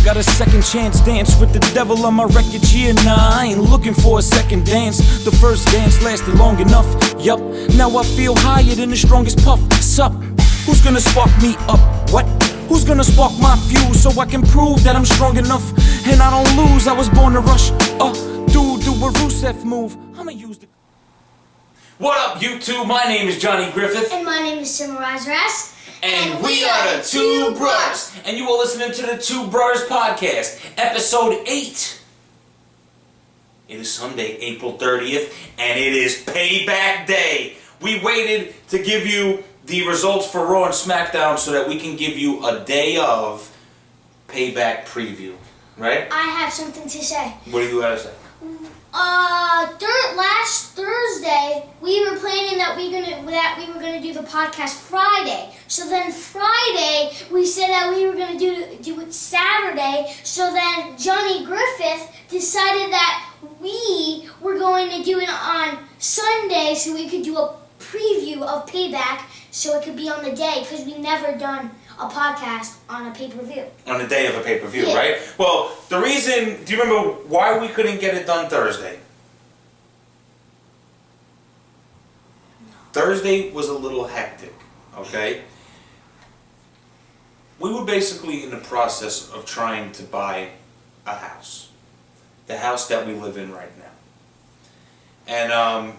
Got a second chance dance with the devil on my record, yeah, nah, I ain't looking for a second dance. The first dance lasted long enough, yup. Now I feel higher than the strongest puff, sup? Who's gonna spark me up, what? Who's gonna spark my fuse so I can prove that I'm strong enough and I don't lose? I was born to rush, do a Rusev move, I'ma use the... What up, YouTube? My name is Johnny Griffith. And my name is Simmer Raz. And we are the Two Brurrs. And you are listening to the Two Brurrs Podcast, episode 8. It is Sunday, April 30th, and it is Payback Day. We waited to give you the results for Raw and Smackdown so that we can give you a day of Payback preview, right? I have something to say. What do you got to say? Last Thursday we were planning that we were gonna do the podcast Friday. So then Friday we said that we were gonna do it Saturday. So then Johnny Griffith decided that we were going to do it on Sunday so we could do a preview of Payback so it could be on the day because we never done a podcast on a pay-per-view. On the day of a pay-per-view, yeah. Right? Well, the reason, do you remember why we couldn't get it done Thursday? No. Thursday was a little hectic, okay? We were basically in the process of trying to buy a house. The house that we live in right now. And,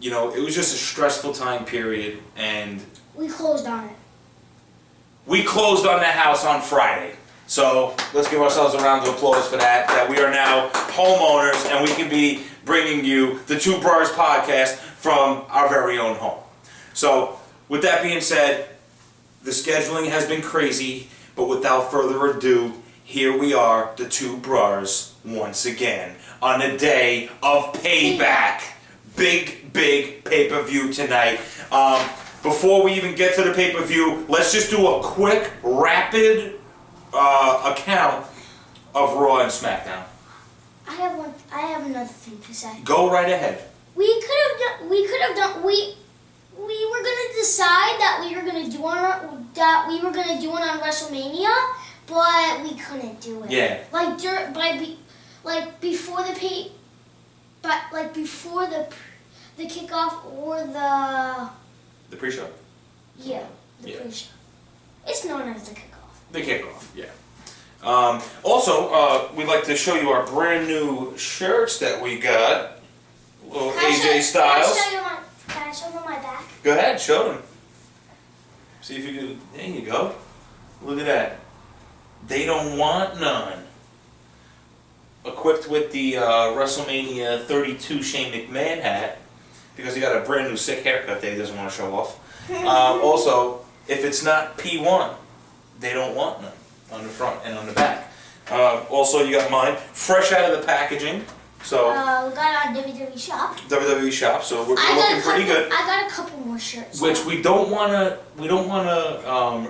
it was just a stressful time period, and... We closed on it. We closed on that house on Friday. So let's give ourselves a round of applause for that we are now homeowners and we can be bringing you the Two Brurrs Podcast from our very own home. So with that being said, the scheduling has been crazy, but without further ado, here we are, the Two Brurrs, once again, on the day of Payback. Big pay-per-view tonight. Before we even get to the pay-per-view, let's just do a quick, rapid account of Raw and Smackdown. I have another thing to say. Go right ahead. We were gonna decide that we were gonna do it on WrestleMania, but we couldn't do it. Yeah. Before the kickoff or the pre-show? Yeah, the pre-show. It's known as the kickoff. The kickoff, yeah. Also, we'd like to show you our brand new shirts that we got. Little AJ Styles. Can I show them my back? Go ahead, show them. See if you can. There you go. Look at that. They don't want none. Equipped with the WrestleMania 32 Shane McMahon hat. Because he got a brand new sick haircut that he doesn't want to show off. Also, if it's not P1, they don't want none on the front and on the back. Also, you got mine, fresh out of the packaging. So we got on WWE Shop. WWE Shop. So we're looking pretty good. I got a couple more shirts. Which we don't want to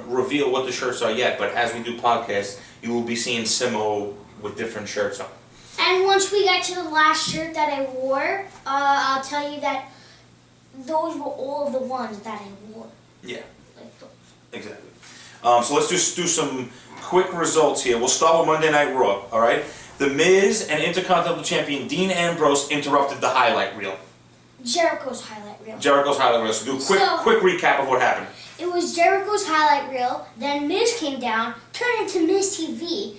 reveal what the shirts are yet. But as we do podcasts, you will be seeing Simo with different shirts on. And once we get to the last shirt that I wore, I'll tell you that those were all of the ones that I wore. Yeah. Like those. Exactly. So let's just do some quick results here. We'll start with Monday Night Raw, all right? The Miz and Intercontinental Champion Dean Ambrose interrupted the highlight reel. Jericho's highlight reel. So do a quick recap of what happened. It was Jericho's highlight reel, then Miz came down, turned into Miz TV.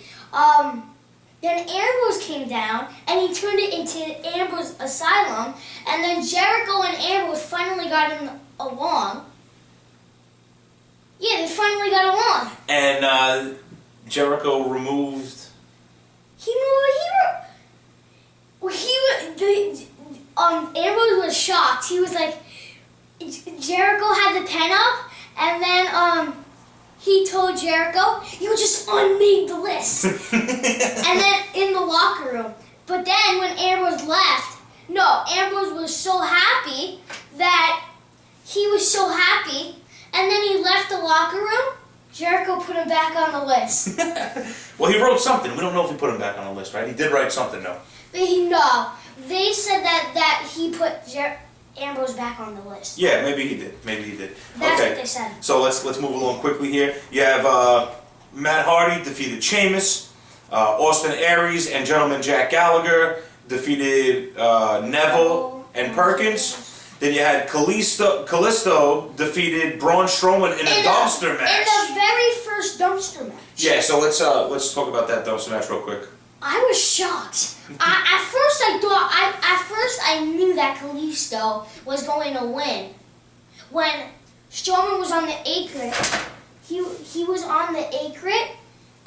Then Ambrose came down, and he turned it into Ambrose Asylum, and then Jericho and Ambrose finally got along. Yeah, they finally got along. And Jericho removed... Ambrose was shocked. He was like, Jericho had the pen up, and then, he told Jericho, you just unmade the list. And then in the locker room. But then when Ambrose left, Ambrose was so happy that he was so happy. And then he left the locker room. Jericho put him back on the list. Well, he wrote something. We don't know if he put him back on the list, right? He did write something, though. They said that he put Ambrose back on the list. Yeah, maybe he did. That's okay. What they said. So let's move along quickly here. You have Matt Hardy defeated Sheamus. Austin Aries and Gentleman Jack Gallagher defeated Neville and Perkins. Then you had Kalisto defeated Braun Strowman in a dumpster match. In the very first dumpster match. Yeah, so let's talk about that dumpster match real quick. I was shocked. At first I knew that Kalisto was going to win. When Strowman was on the apron, he was on the apron,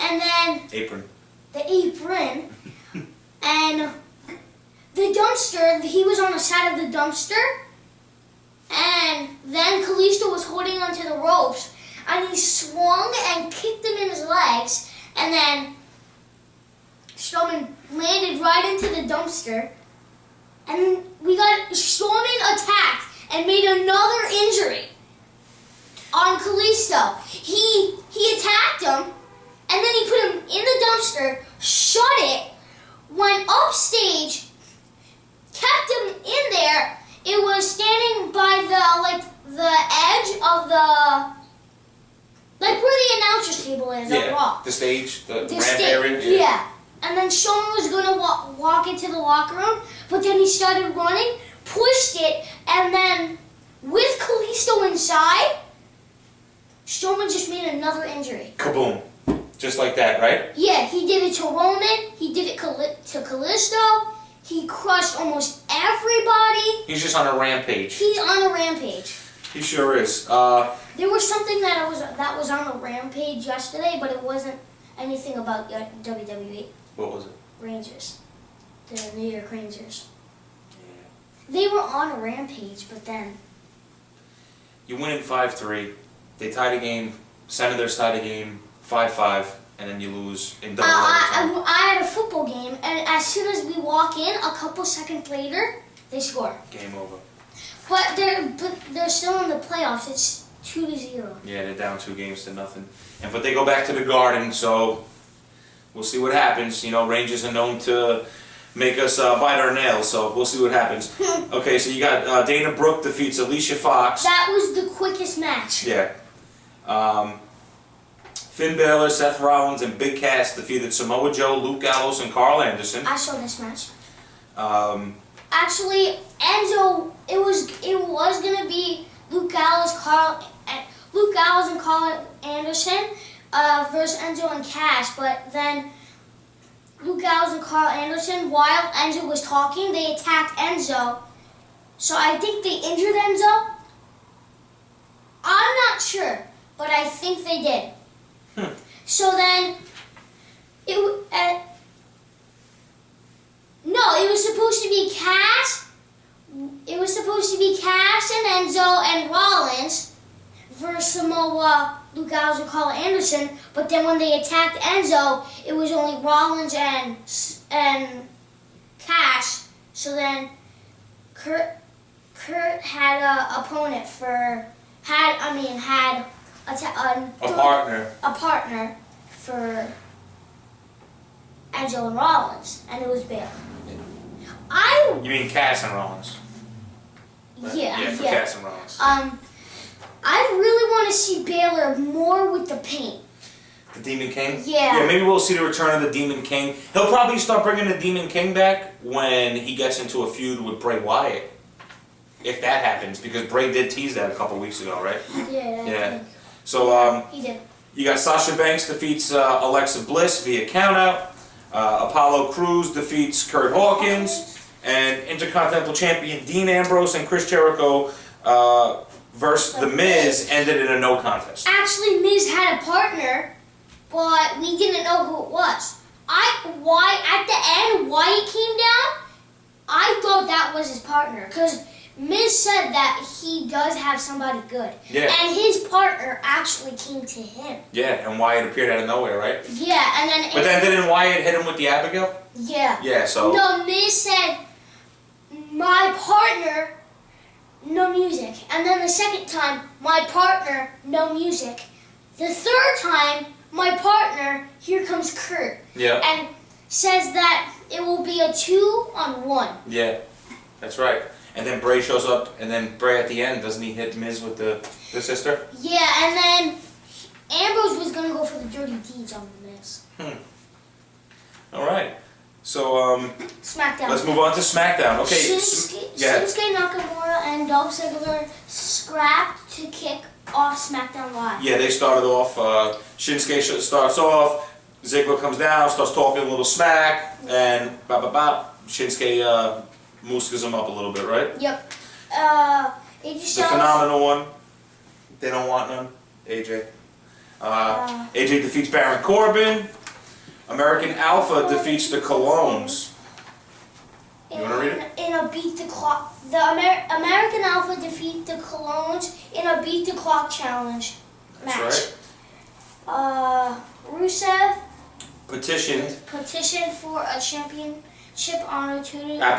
and then the apron, and the dumpster. He was on the side of the dumpster, and then Kalisto was holding onto the ropes, and he swung and kicked him in his legs, and then Strowman landed right into the dumpster, and we got Strowman attacked and made another injury on Kalisto. He attacked him, and then he put him in the dumpster, shut it, went upstage, kept him in there. It was standing by the edge of the, like where the announcer's table is at Raw. The stage, the ramp area. Yeah. And then Strowman was going to walk into the locker room, but then he started running, pushed it, and then with Kalisto inside, Strowman just made another injury. Kaboom. Just like that, right? Yeah, he did it to Roman, he did it to Kalisto, he crushed almost everybody. He's just on a rampage. He's on a rampage. He sure is. There was something that was on a rampage yesterday, but it wasn't anything about WWE. What was it? Rangers. The New York Rangers. Yeah. They were on a rampage, but then... You win in 5-3. They tie the game, Senators tie the game 5-5, and then you lose in double overtime. I had a football game, and as soon as we walk in, a couple seconds later, they score. Game over. But they're still in the playoffs. It's 2-0. Yeah, they're down 2-0. But they go back to the Garden, so... We'll see what happens. You know, Rangers are known to make us bite our nails, so we'll see what happens. Okay, so you got Dana Brooke defeats Alicia Fox. That was the quickest match. Yeah. Finn Balor, Seth Rollins, and Big Cass defeated Samoa Joe, Luke Gallows, and Carl Anderson. I saw this match. Actually, Enzo, it was gonna be Luke Gallows and Carl Anderson. Versus Enzo and Cass, but then Luke Gallows and Carl Anderson, while Enzo was talking, they attacked Enzo. So I think they injured Enzo. I'm not sure, but I think they did. So then, it was supposed to be Cass. It was supposed to be Cass and Enzo and Rollins versus Samoa, Luke Gallows and Carl Anderson, but then when they attacked Enzo, it was only Rollins and Cass. So then Kurt had a opponent had a partner for Enzo and Rollins, and it was Baylor. You mean Cass and Rollins? Yeah, for Cass and Rollins. I really want to see Baylor more with the paint. The Demon King? Yeah. Yeah, maybe we'll see the return of the Demon King. He'll probably start bringing the Demon King back when he gets into a feud with Bray Wyatt. If that happens, because Bray did tease that a couple weeks ago, right? Yeah. So, he did. You got Sasha Banks defeats Alexa Bliss via countout. Apollo Crews defeats Kurt Hawkins. And Intercontinental Champion Dean Ambrose and Chris Jericho versus The Miz ended in a no contest. Actually, Miz had a partner, but we didn't know who it was. At the end, why he came down, I thought that was his partner, because Miz said that he does have somebody good. Yeah. And his partner actually came to him. Yeah, and Wyatt appeared out of nowhere, right? Yeah, and then... But then didn't Wyatt hit him with the Abigail? Yeah. Yeah, so... No, Miz said, my partner, no music. And then the second time, my partner, no music. The third time, my partner, here comes Kurt. Yeah. And says that it will be a 2-on-1. Yeah, that's right. And then Bray shows up, and then Bray at the end, doesn't he hit Miz with the sister? Yeah, and then Ambrose was going to go for the dirty deeds on the Miz. All right. So, SmackDown. Let's move on to SmackDown. Okay. Shinsuke Nakamura and Dolph Ziggler scrapped to kick off SmackDown Live. Yeah, they started off. Shinsuke starts off. Ziggler comes down, starts talking a little smack, and Shinsuke mooskas him up a little bit, right? Yep. The phenomenal one. They don't want none. AJ. AJ defeats Baron Corbin. American Alpha defeats the Colognes. You want to read it? In a beat the clock. The American Alpha defeat the Colognes in a beat the clock challenge match. That's right. Rusev petitioned for a championship opportunity at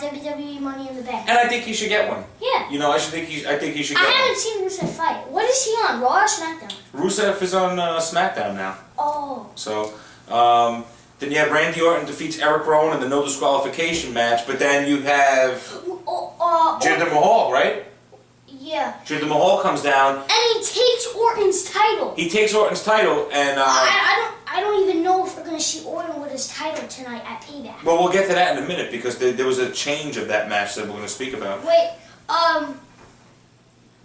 WWE Money in the Bank. And I think he should get one. Yeah. You know, I think he should get one. I haven't seen Rusev fight. What is he on, Raw or SmackDown? Rusev is on SmackDown now. Oh. So, then you have Randy Orton defeats Eric Rowan in the no disqualification match, but then you have Jinder Mahal, right? Yeah. Jinder Mahal comes down. And he takes Orton's title. He takes Orton's title, and I don't even know if we're gonna see Orton with his title tonight at Payback. Well, we'll get to that in a minute because there was a change of that match that we're gonna speak about. Wait,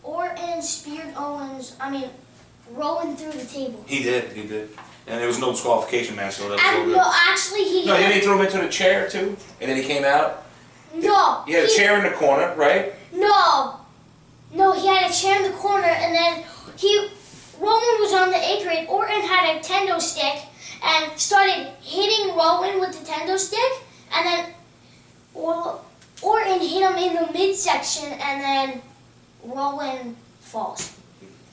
Orton speared Rowan through the table. He did. And there was no disqualification match, so that was all good. No, actually then he threw him into the chair too, and then he came out. No. He had a chair in the corner, right? No, he had a chair in the corner, and then Rowan was on the apron. Orton had a kendo stick and started hitting Rowan with the kendo stick, and then Orton hit him in the midsection, and then Rowan falls.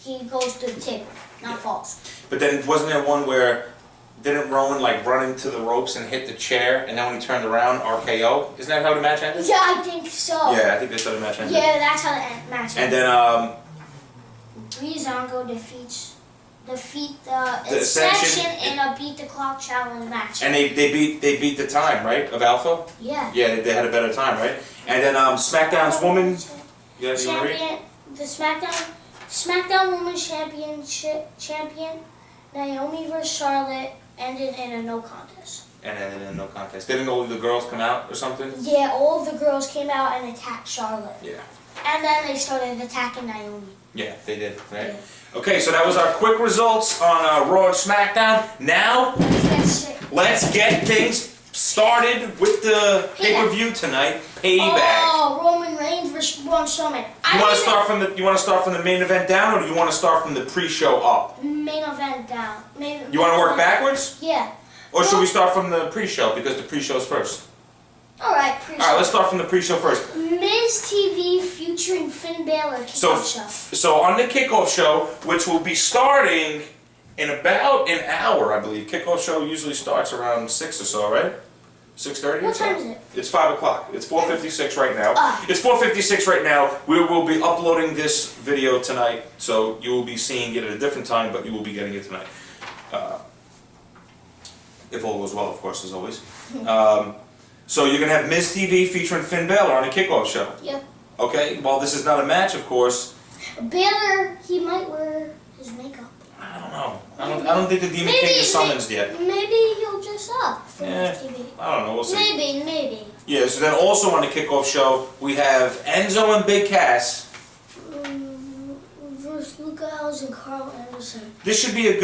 He goes to the table, not falls. But then wasn't there one where didn't Rowan run into the ropes and hit the chair, and then when he turned around, RKO? Isn't that how the match ended? Yeah, I think so. Yeah, I think that's how the match ended. Yeah, that's how the match ended. And then Breezango defeat the Ascension in a beat the clock challenge match. And they beat the time, right, of Alpha? Yeah. Yeah, they had a better time, right? And then SmackDown's woman. Yeah, champion, the SmackDown Women's champion Naomi vs. Charlotte ended in a no contest. Didn't all of the girls come out or something? Yeah, all of the girls came out and attacked Charlotte. Yeah. And then they started attacking Naomi. Yeah, they did, right? Yeah. Okay, so that was our quick results on Raw and SmackDown. Now, let's get things started with the pay-per-view tonight, Payback. Oh, Roman Reigns versus Braun Strowman. You want to start from the main event down, or do you want to start from the pre-show up? Main event down. You want to work backwards? Yeah. Or should we start from the pre-show, because the pre-show's first? Alright, pre-show. Alright, let's start from the pre-show first. Miz TV featuring Finn Balor kickoff show. So on the kickoff show, which will be starting in about an hour, I believe. Kickoff show usually starts around 6 or so, right? 6:30? What time is it? It's 5 o'clock. It's 4:56 right now. It's 4:56 right now. We will be uploading this video tonight, so you will be seeing it at a different time, but you will be getting it tonight. If all goes well, of course, as always. So you're going to have Miz TV featuring Finn Balor on a kickoff show. Yep. Okay, well, this is not a match, of course. Balor, he might wear his makeup. I don't know. I don't think the Demon King is summoned yet. Maybe he'll dress up for Miz TV. I don't know. We'll see. Maybe. Yeah. So then, also on the kickoff show, we have Enzo and Big Cass versus Luke Gallows and Carl Anderson. This should be a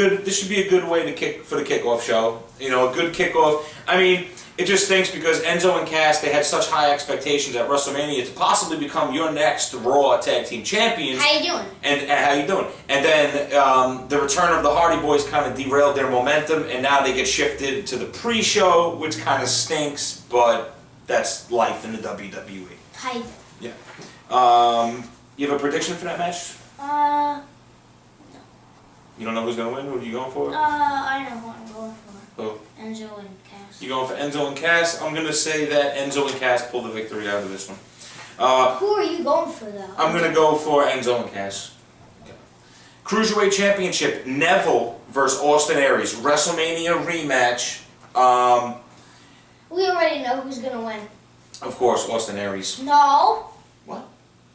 good way to kick for the kickoff show. You know, a good kickoff. I mean, it just stinks because Enzo and Cass, they had such high expectations at WrestleMania to possibly become your next Raw Tag Team Champions. How you doing? And how you doing? And then the return of the Hardy Boys kind of derailed their momentum, and now they get shifted to the pre-show, which kind of stinks, but that's life in the WWE. How you doing? Yeah. You have a prediction for that match? No. You don't know who's going to win? Who are you going for? I know who I'm going for. Who? Enzo and Cass. You going for Enzo and Cass? I'm going to say that Enzo and Cass pull the victory out of this one. Who are you going for, though? I'm going to go for Enzo and Cass. Okay. Cruiserweight Championship, Neville versus Austin Aries. WrestleMania rematch. We already know who's going to win. Of course, Austin Aries. No. What?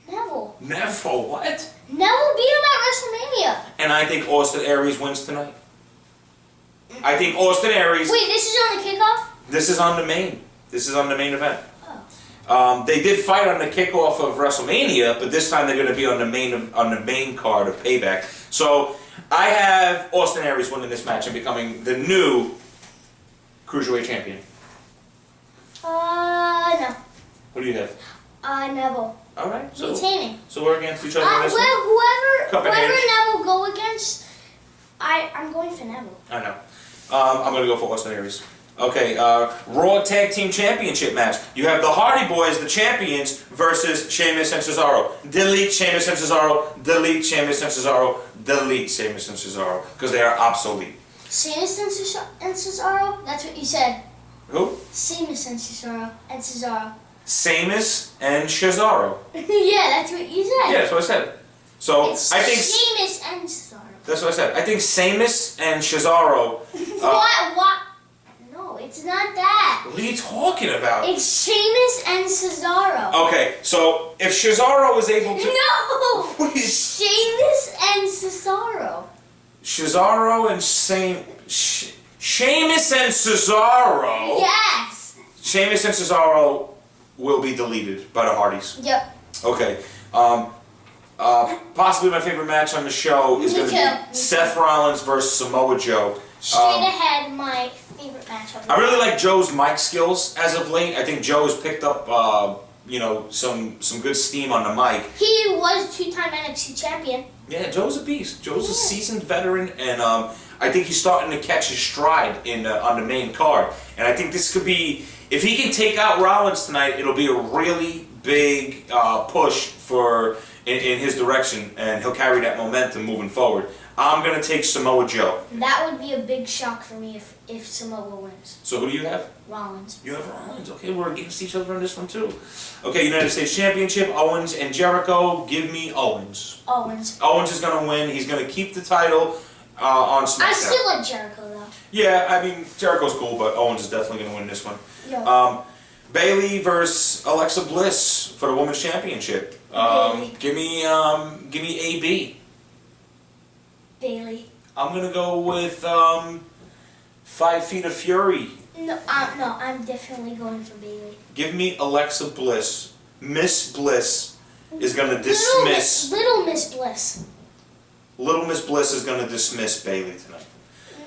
Neville. Neville, what? Neville beat him at WrestleMania. And I think Austin Aries wins tonight. I think Austin Aries... Wait, this is on the kickoff? This is on the main. This is on the main event. Oh. They did fight on the kickoff of WrestleMania, but this time they're going to be on the main card of Payback. So I have Austin Aries winning this match and becoming the new Cruiserweight Champion. No. What do you have? Neville. All right. So, retaining. So we're against each other on this one? Whoever Neville go against, I'm going for Neville. I know. I'm going to go for Austin Aries. Okay, Raw Tag Team Championship match. You have the Hardy Boys, the champions, versus Sheamus and Cesaro. Delete Sheamus and Cesaro. Delete Sheamus and Cesaro. Delete Sheamus and Cesaro. Because they are obsolete. Sheamus and Cesaro? That's what you said. Who? Sheamus and Cesaro. Sheamus and Cesaro. Yeah, that's what you said. Yeah, that's what I said. So it's I think Sheamus and Cesaro. That's what I said. I think Sheamus and Cesaro. What? No, it's not that. What are you talking about? It's Sheamus and Cesaro. Okay, so if Cesaro was able to... No! Sheamus and Cesaro. Cesaro and Sheamus and Cesaro? Yes! Sheamus and Cesaro will be deleted by the Hardys. Yep. Okay. Possibly my favorite match on the show is going to be Seth Rollins versus Samoa Joe. Straight ahead, my favorite match on the I really like Joe's mic skills as of late. I think Joe has picked up, some good steam on the mic. He was two-time NXT champion. Yeah, Joe's a beast. Joe's a seasoned veteran, and I think he's starting to catch his stride on the main card. And I think this could be, if he can take out Rollins tonight, it'll be a really big push in his direction, and he'll carry that momentum moving forward. I'm going to take Samoa Joe. That would be a big shock for me if Samoa wins. So who do you have? Rollins. You have Rollins. Okay, we're against each other on this one too. Okay, United States Championship, Owens and Jericho. Give me Owens. Owens. Owens is going to win. He's going to keep the title on SmackDown. I still like Jericho though. Yeah, I mean, Jericho's cool, but Owens is definitely going to win this one. Yeah. Bayley versus Alexa Bliss for the Women's Championship. Give me AB. Bayley. I'm gonna go with 5 Feet of Fury. No, I'm definitely going for Bayley. Give me Alexa Bliss. Miss Bliss is gonna dismiss. Little Miss Bliss. Little Miss Bliss is gonna dismiss Bayley tonight.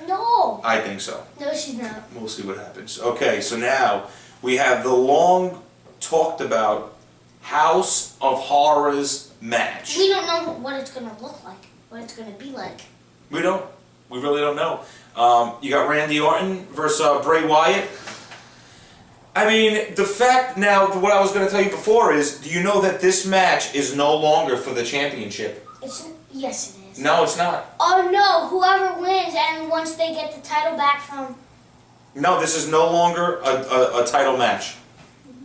No. I think so. No, she's not. We'll see what happens. Okay, so now we have the long talked about House of Horrors match. We don't know what it's gonna look like. What it's going to be like. We don't. We really don't know. You got Randy Orton versus Bray Wyatt. I mean, the fact now, what I was going to tell you before is, do you know that this match is no longer for the championship? Yes, it is. No, it's not. Oh no, whoever wins and once they get the title back from... No, this is no longer a title match.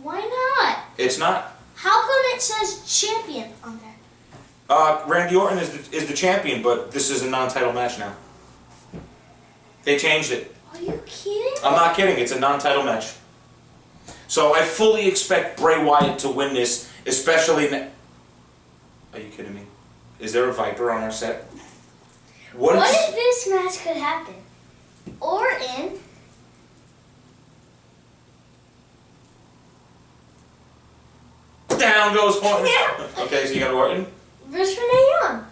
Why not? It's not. How come it says champion on there? Randy Orton is the champion, but this is a non-title match now. They changed it. Are you kidding? I'm not kidding. It's a non-title match. So I fully expect Bray Wyatt to win this, especially... Are you kidding me? Is there a Viper on our set? What if this match could happen? Orton... Down goes Orton. Okay, so you got Orton. Versus Renee Young.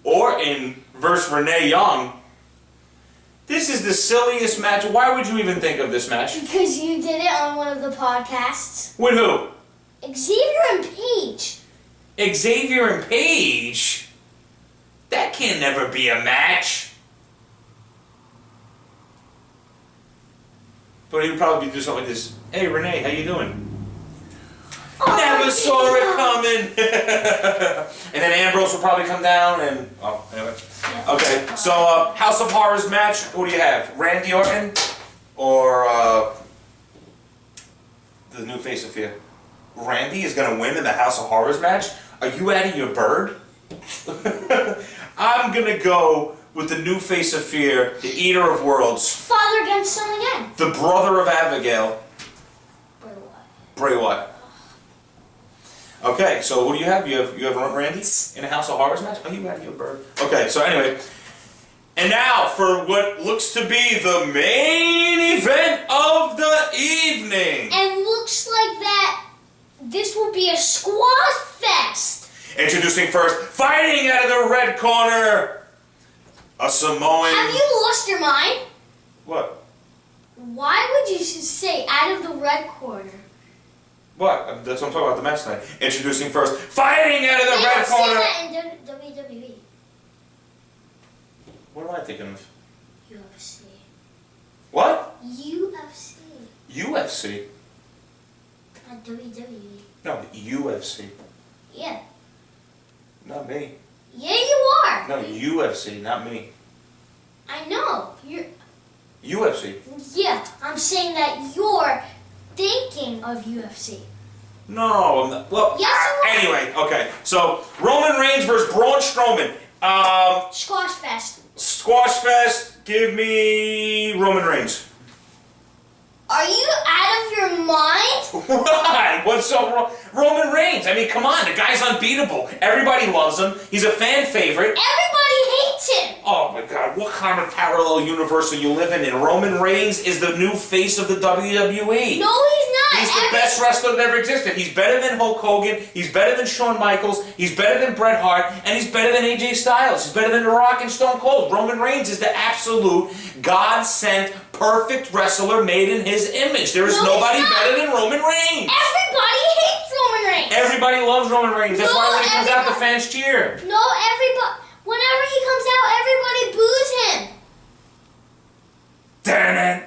Orton versus Renee Young. This is the silliest match. Why would you even think of this match? Because you did it on one of the podcasts. With who? Xavier and Paige. Xavier and Paige? That can never be a match. But he would probably do something like this. Hey, Renee, how you doing? Oh, never saw it coming. And then Ambrose will probably come down and... Oh, anyway. Yeah. Okay, so House of Horrors match. Who do you have? Randy Orton or the new face of fear? Randy is going to win in the House of Horrors match? Are you out of your bird? I'm going to go with the new face of fear, the Eater of Worlds. Father against son again. The brother of Abigail. Bray Wyatt. Bray Wyatt. Okay, so who do you have? You have Randy in a House of Horrors match? Oh, you had your bird. Okay, so anyway. And now for what looks to be the main event of the evening. And looks like that this will be a squash fest. Introducing first, fighting out of the red corner, a Samoan... Have you lost your mind? What? Why would you say out of the red corner? What? That's what I'm talking about, the match tonight. Introducing first, fighting out of the red corner... They don't say that in WWE. What am I thinking of? UFC. What? UFC. UFC? Not WWE. No, UFC. Yeah. Not me. Yeah, you are. No, UFC, not me. I know. You're... UFC. Yeah, I'm saying that you're thinking of UFC. No, I'm not. Well, yes, anyway, okay. So, Roman Reigns versus Braun Strowman. Squash fest. Squash fest, give me Roman Reigns. Are you out of your mind? Why? What's so wrong? Roman Reigns. I mean, come on. The guy's unbeatable. Everybody loves him. He's a fan favorite. Everybody hates him. Oh, my God. What kind of parallel universe are you living in? Roman Reigns is the new face of the WWE. No, he's not. He's the best wrestler that ever existed. He's better than Hulk Hogan. He's better than Shawn Michaels. He's better than Bret Hart. And he's better than AJ Styles. He's better than The Rock and Stone Cold. Roman Reigns is the absolute God-sent, perfect wrestler made in his image. There is nobody better than Roman Reigns. Everybody hates Roman Reigns. Everybody loves Roman Reigns. That's why when he comes out, the fans cheer. No, everybody. Whenever he comes out, everybody boos him. Damn it.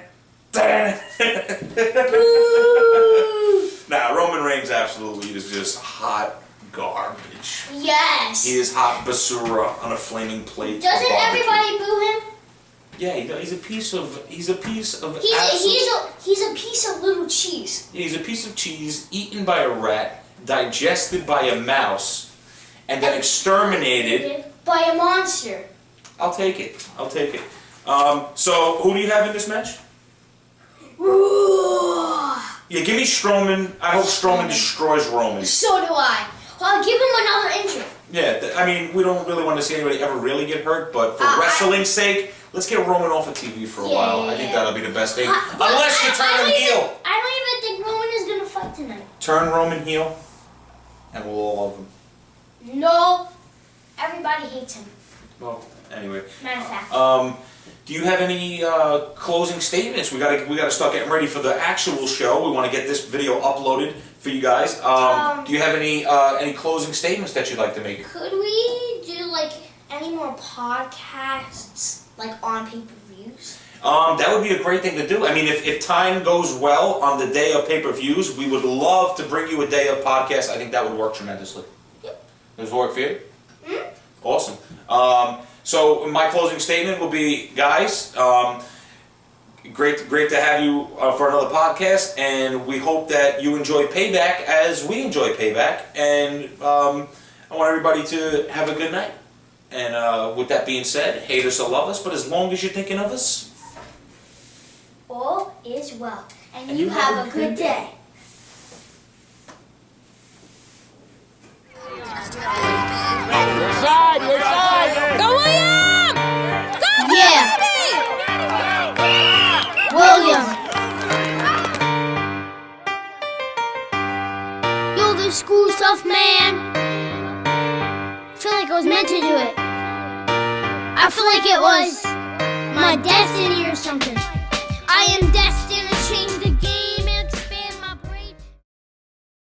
Boo. Nah, Roman Reigns absolutely is just hot garbage. Yes. He is hot basura on a flaming plate. Doesn't everybody boo him? Yeah, he's a piece of. He's a piece of. He's a piece of little cheese. He's a piece of cheese eaten by a rat, digested by a mouse, and then exterminated by a monster. I'll take it. I'll take it. So who do you have in this match? Yeah, give me Strowman. I hope Strowman destroys Roman. So do I. Well, I'll give him another injury. Yeah, I mean, we don't really want to see anybody ever really get hurt, but for wrestling's sake, let's get Roman off of TV for a while. I think that'll be the best thing. Unless you turn him heel. I don't even think Roman is going to fight tonight. Turn Roman heel, and we'll all love him. No. Everybody hates him. Well, anyway. Matter of fact. Do you have any closing statements? We gotta start getting ready for the actual show. We want to get this video uploaded for you guys. Do you have any closing statements that you'd like to make? Could we do like any more podcasts like on pay-per-views? That would be a great thing to do. I mean, if time goes well on the day of pay-per-views, we would love to bring you a day of podcasts. I think that would work tremendously. Yep. Does it work for you? Awesome. So my closing statement will be, guys, great to have you for another podcast, and we hope that you enjoy Payback as we enjoy Payback, and I want everybody to have a good night. And with that being said, hate us or love us, but as long as you're thinking of us, all is well, and you have a good day. Your side! Go William! Go yeah! William! Yo, this school stuff, man! I feel like I was meant to do it. I feel like it was my destiny or something.